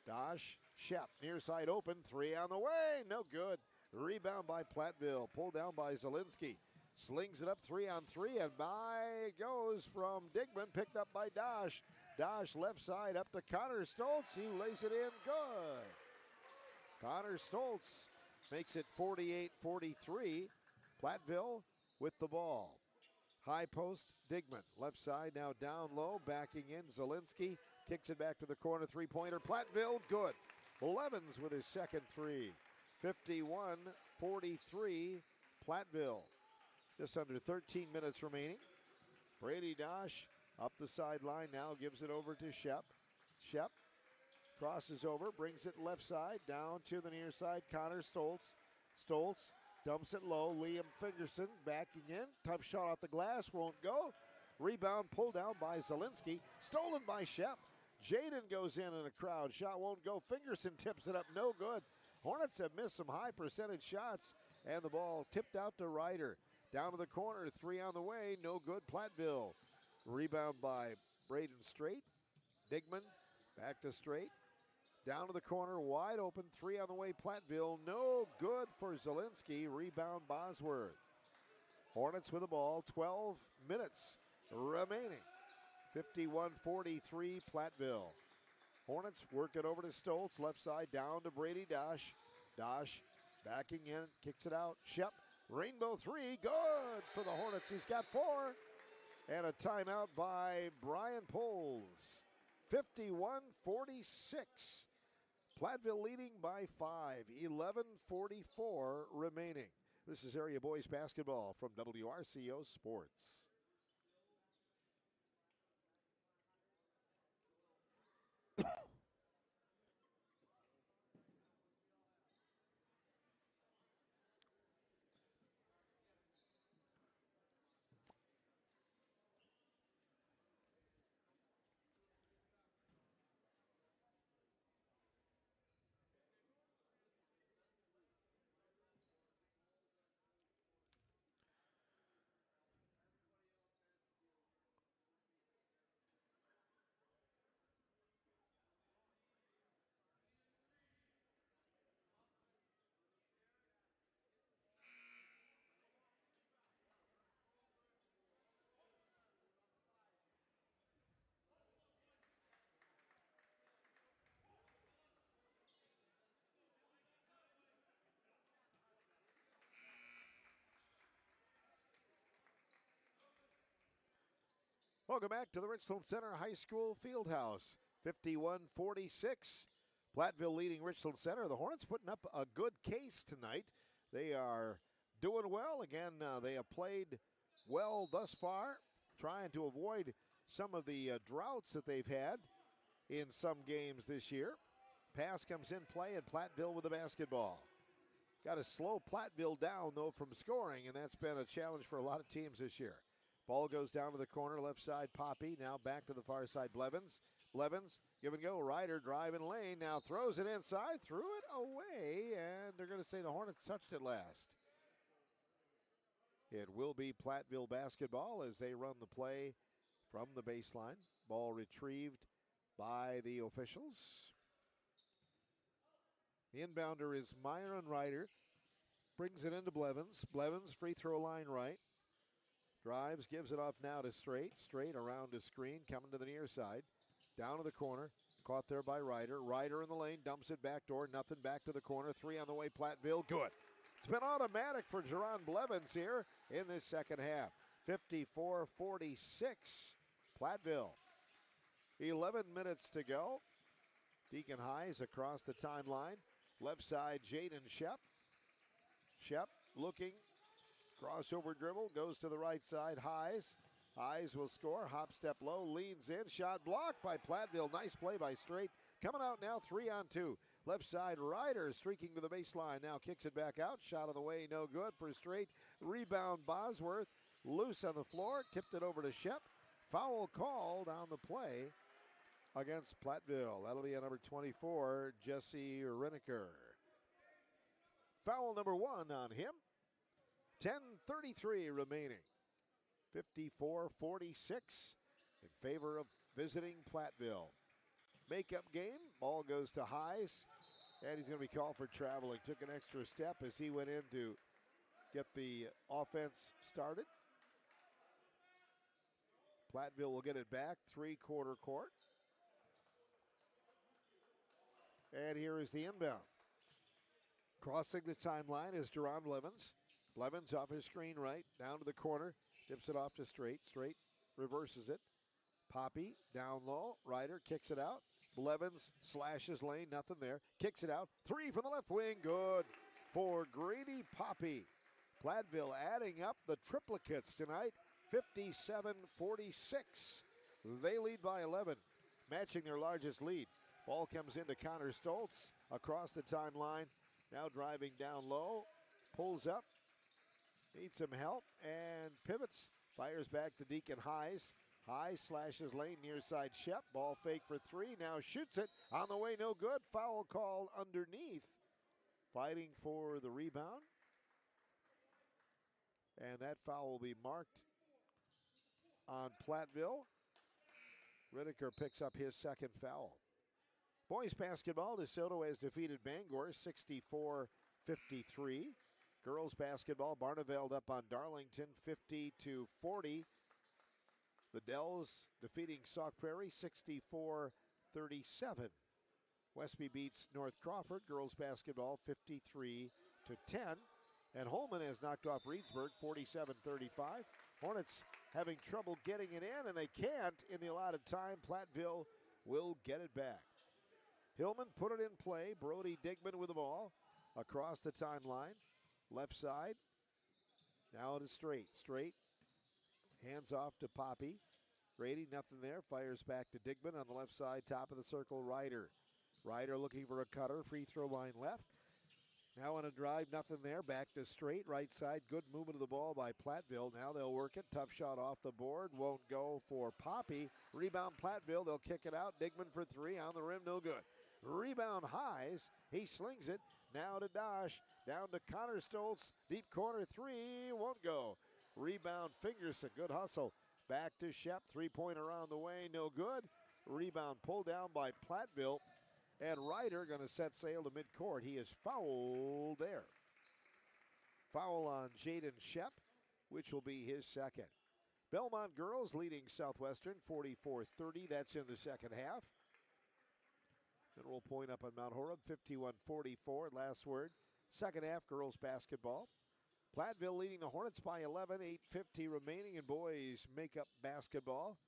Dosh, Shep, near side open. Three on the way, no good. Rebound by Platteville, pulled down by Zielinski. Slings it up 3-on-3, and by goes from Digman, picked up by Dosh. Dosh left side up to Connor Stoltz. He lays it in good. Connor Stoltz makes it 48-43. Platteville with the ball. High post, Digman. Left side now down low, backing in. Zielinski kicks it back to the corner. Three-pointer. Platteville, good. Blevins with his second three. 51-43, Platteville. Just under 13 minutes remaining. Brady Dosh up the sideline now, gives it over to Shep. Shep crosses over, brings it left side, down to the near side. Connor Stoltz. Stoltz dumps it low. Liam Fingerson backing in. Tough shot off the glass, won't go. Rebound pulled down by Zielinski. Stolen by Shep. Jaden goes in a crowd. Shot won't go. Fingerson tips it up, no good. Hornets have missed some high percentage shots, and the ball tipped out to Ryder. Down to the corner, three on the way, no good. Platteville. Rebound by Braden Strait. Digman back to Strait. Down to the corner, wide open, three on the way. Platteville, no good for Zielinski. Rebound Bosworth. Hornets with the ball, 12 minutes remaining. 51-43 Platteville. Hornets work it over to Stoltz, left side down to Brady Dosh. Dosh backing in, kicks it out. Shep, rainbow three, good for the Hornets. He's got 4. And a timeout by Brian Poles. 51-46. Platteville leading by 5. 11:44 remaining. This is area boys basketball from WRCO Sports. Welcome back to the Richland Center High School Fieldhouse. 51-46. Platteville leading Richland Center. The Hornets putting up a good case tonight. They are doing well. Again, they have played well thus far, trying to avoid some of the droughts that they've had in some games this year. Pass comes in play, and Platteville with the basketball. Got to slow Platteville down, though, from scoring, and that's been a challenge for a lot of teams this year. Ball goes down to the corner, left side, Poppy. Now back to the far side, Blevins. Blevins, give and go. Ryder driving lane. Now throws it inside, threw it away, and they're going to say the Hornets touched it last. It will be Platteville basketball as they run the play from the baseline. Ball retrieved by the officials. The inbounder is Myron Ryder. Brings it into Blevins. Blevins, free throw line right. Drives, gives it off now to Straight. Straight around the screen, coming to the near side. Down to the corner. Caught there by Ryder. Ryder in the lane, dumps it back door. Nothing, back to the corner. Three on the way, Platteville. Good. It's been automatic for Jerron Blevins here in this second half. 54-46. Platteville. 11 minutes to go. Deacon Highs across the timeline. Left side, Jaden Shep. Shep looking. Crossover dribble, goes to the right side. Highs. Highs will score. Hop step low, leans in. Shot blocked by Platteville. Nice play by Straight. Coming out now, 3-on-2. Left side, Ryder streaking to the baseline. Now kicks it back out. Shot on the way, no good for Straight. Rebound, Bosworth. Loose on the floor. Tipped it over to Shep. Foul called on the play against Platteville. That'll be on number 24, Jesse Reneker. Foul number 1 on him. 10:33 remaining. 54-46 in favor of visiting Platteville. Makeup game. Ball goes to Highs, and he's going to be called for traveling. Took an extra step as he went in to get the offense started. Platteville will get it back, three-quarter court. And here is the inbound. Crossing the timeline is Jerron Blevins. Blevins off his screen right, down to the corner, tips it off to Straight. Straight reverses it. Poppy down low. Ryder kicks it out. Blevins slashes lane, nothing there. Kicks it out. Three from the left wing, good for Grady Poppy. Platteville adding up the triplicates tonight, 57-46. They lead by 11, matching their largest lead. Ball comes into Connor Stoltz across the timeline. Now driving down low, pulls up. Needs some help and pivots. Fires back to Deacon Highs. Highs slashes lane near side Shep. Ball fake for three. Now shoots it. On the way, no good. Foul called underneath. Fighting for the rebound. And that foul will be marked on Platteville. Reneker picks up his second foul. Boys basketball, DeSoto has defeated Bangor 64-53. Girls basketball, Barneveld up on Darlington 50-40. The Dells defeating Sauk Prairie 64-37. Westby beats North Crawford, girls basketball 53-10. And Holman has knocked off Reedsburg 47-35. Hornets having trouble getting it in, and they can't in the allotted time. Platteville will get it back. Hillman put it in play. Brody Digman with the ball across the timeline. Left side. Now to Straight. Straight. Hands off to Poppy. Grady, nothing there. Fires back to Digman on the left side. Top of the circle, Ryder. Ryder looking for a cutter. Free throw line left. Now on a drive, nothing there. Back to Straight. Right side. Good movement of the ball by Platteville. Now they'll work it. Tough shot off the board. Won't go for Poppy. Rebound Platteville. They'll kick it out. Digman for three. On the rim, no good. Rebound Highs. He slings it. Now to Dosh. Down to Connor Stoltz. Deep corner three. Won't go. Rebound Fingerson. Good hustle. Back to Shep. Three-pointer on the way. No good. Rebound pulled down by Platteville. And Ryder going to set sail to midcourt. He is fouled there. Foul on Jaden Shep, which will be his second. Belmont girls leading Southwestern 44-30. That's in the second half. Mineral Point up on Mount Horeb, 51-44. Last word. Second half, girls basketball. Platteville leading the Hornets by 11, 8:50 remaining in boys makeup basketball.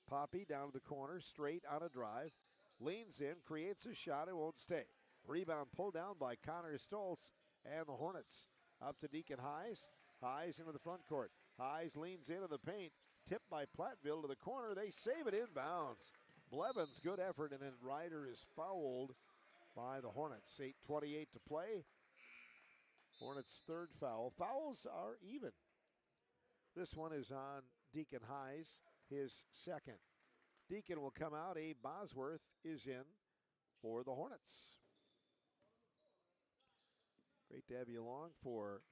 Poppy down to the corner, straight on a drive. Leans in, creates a shot, it won't stay. Rebound pulled down by Connor Stoltz, and the Hornets up to Deacon Hayes. Hayes into the front court. Hayes leans into the paint, tipped by Platteville to the corner. They save it inbounds. Blevins, good effort, and then Ryder is fouled by the Hornets. 8:28 to play. Hornets' third foul. Fouls are even. This one is on Deacon Hayes, his second. Deacon will come out. Abe Bosworth is in for the Hornets. Great to have you along for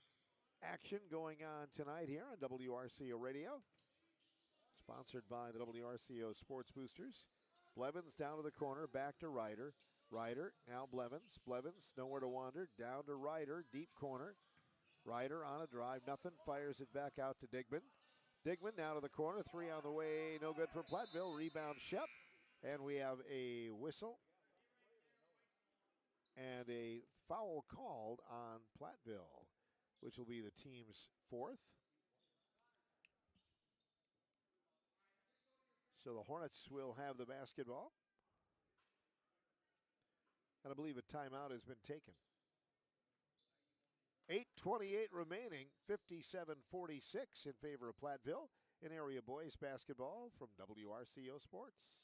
action going on tonight here on WRCO Radio. Sponsored by the WRCO Sports Boosters. Blevins down to the corner, back to Ryder. Ryder, now Blevins. Blevins, nowhere to wander. Down to Ryder, deep corner. Ryder on a drive, nothing. Fires it back out to Digman. Digman now to the corner. Three on the way, no good for Platteville. Rebound Shep. And we have a whistle and a foul called on Platteville, which will be the team's fourth. So the Hornets will have the basketball. And I believe a timeout has been taken. 8:28 remaining, 57-46 in favor of Platteville in area boys basketball from WRCO Sports.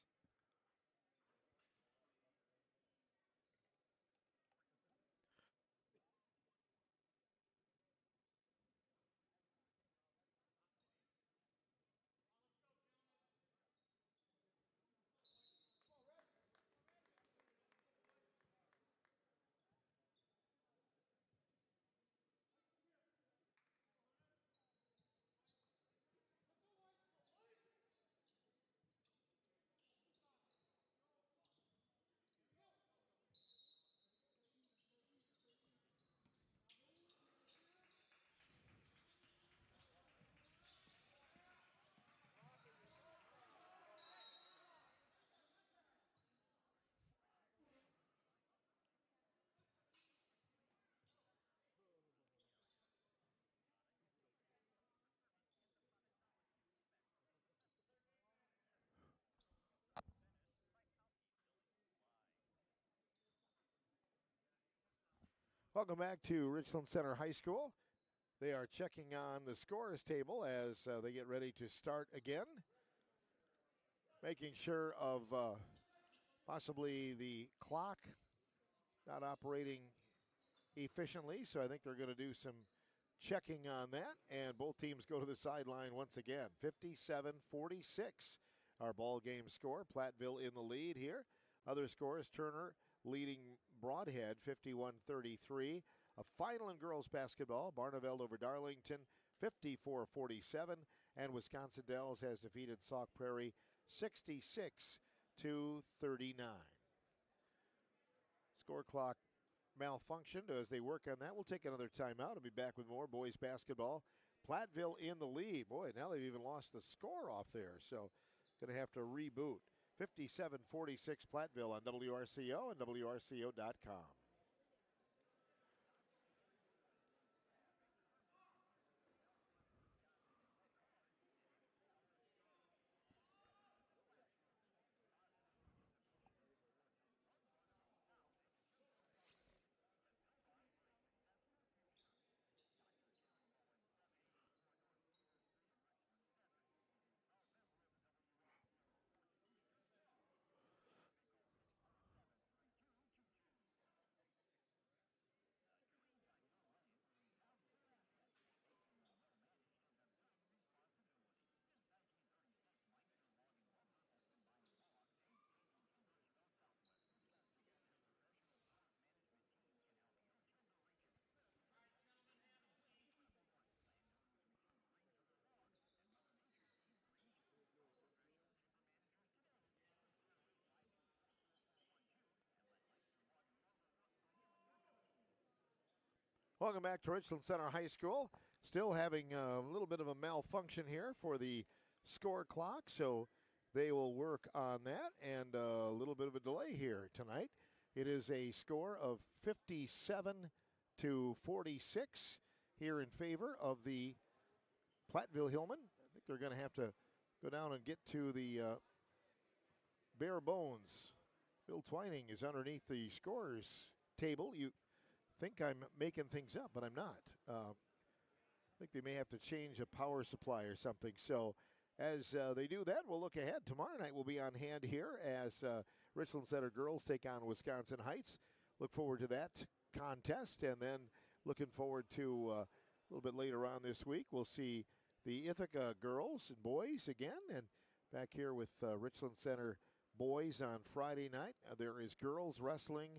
Welcome back to Richland Center High School. They are checking on the scores table as they get ready to start again. Making sure of possibly the clock not operating efficiently, so I think they're going to do some checking on that, and both teams go to the sideline once again. 57-46, our ball game score. Platteville in the lead here. Other scores, Turner leading Broadhead 51-33. A final in girls basketball, Barneveld over Darlington 54-47, and Wisconsin Dells has defeated Sauk Prairie 66-39. Score clock malfunctioned. As they work on that, we'll take another timeout and be back with more boys basketball. Platteville in the lead. Boy, now they've even lost the score off there, so going to have to reboot. 57-46 Platteville on WRCO and WRCO.com. Welcome back to Richland Center High School. Still having a little bit of a malfunction here for the score clock, so they will work on that, and a little bit of a delay here tonight. It is a score of 57-46 here in favor of the Platteville Hillmen. I think they're going to have to go down and get to the bare bones. Bill Twining is underneath the scorers table. You think I'm making things up, but I'm not. I think they may have to change a power supply or something. So as they do that, we'll look ahead. Tomorrow night we'll be on hand here as Richland Center girls take on Wisconsin Heights. Look forward to that contest, and then looking forward to a little bit later on this week, we'll see the Ithaca girls and boys again, and back here with Richland Center boys on Friday night. There is girls wrestling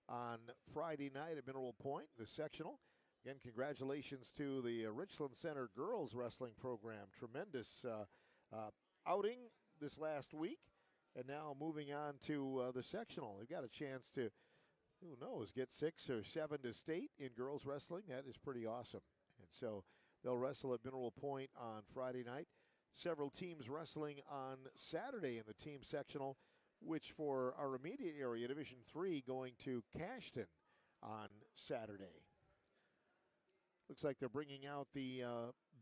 on Friday night at Mineral Point, the sectional. Again, congratulations to the Richland Center girls wrestling program. Tremendous outing this last week, and now moving on to the sectional. They've got a chance to, who knows, get 6 or 7 to state in girls wrestling. That is pretty awesome. And so they'll wrestle at Mineral Point on Friday night. Several teams wrestling on Saturday in the team sectional, which for our immediate area, Division III, going to Cashton on Saturday. Looks like they're bringing out the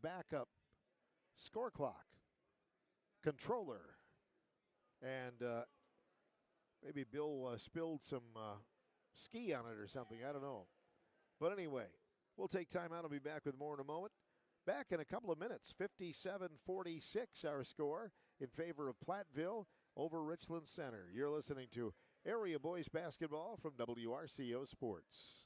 backup score clock controller. And maybe Bill spilled some ski on it or something. I don't know. But anyway, we'll take time out. I'll be back with more in a moment. Back in a couple of minutes. 57-46 our score in favor of Platteville over Richland Center. You're listening to Area Boys Basketball from WRCO Sports.